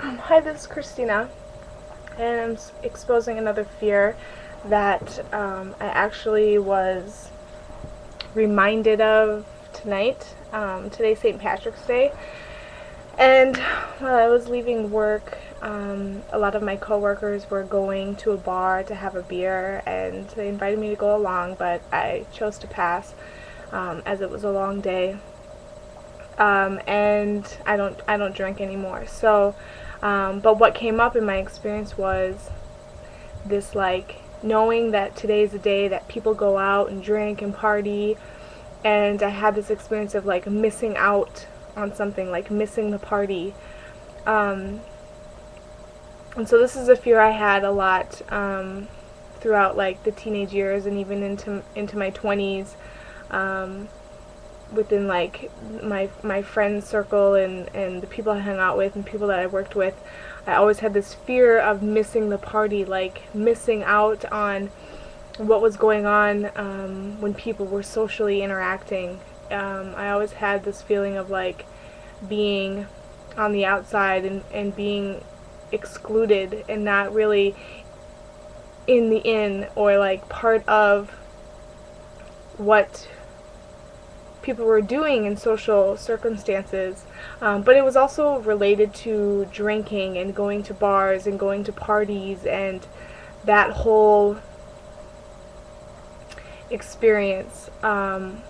Hi, this is Christina, and I'm exposing another fear that I actually was reminded of tonight. Today's St. Patrick's Day, and while I was leaving work, a lot of my coworkers were going to a bar to have a beer, and they invited me to go along, but I chose to pass as it was a long day. And I don't drink anymore. So, but what came up in my experience was this, like, knowing that today's a day that people go out and drink and party, and I had this experience of like missing out on something, like missing the party. Um, and so this is a fear I had a lot throughout like the teenage years and even into my 20s. Um, Within like my friend circle and the people I hung out with and people that I worked with, I always had this fear of missing the party, like missing out on what was going on when people were socially interacting. I always had this feeling of like being on the outside and being excluded and not really in the in or like part of what people were doing in social circumstances, but it was also related to drinking and going to bars and going to parties and that whole experience. And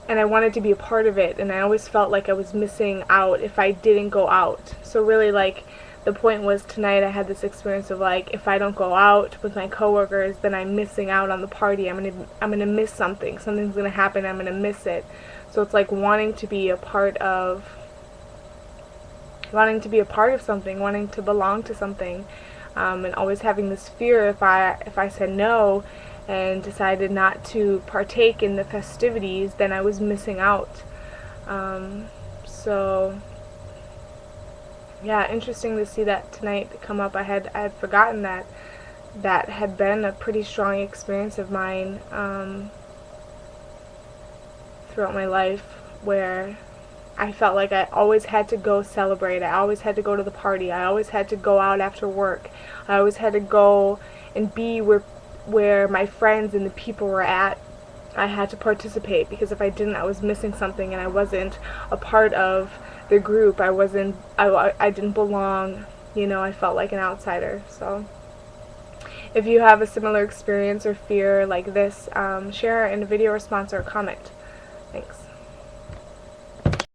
I wanted to be a part of it, and I always felt like I was missing out if I didn't go out. So really, like, the point was tonight I had this experience of like, if I don't go out with my coworkers, then I'm missing out on the party. I'm gonna miss something. Something's gonna happen. I'm gonna miss it. So it's like wanting to be a part of something, wanting to belong to something, and always having this fear if I said no and decided not to partake in the festivities, then I was missing out. So yeah, interesting to see that tonight come up. I had forgotten that that had been a pretty strong experience of mine throughout my life, where I felt like I always had to go celebrate. I always had to go to the party. I always had to go out after work. I always had to go and be where my friends and the people were at. I had to participate, because if I didn't, I was missing something and I wasn't a part of the group. I didn't belong, I felt like an outsider. So if you have a similar experience or fear like this, share in a video response or a comment. Thanks.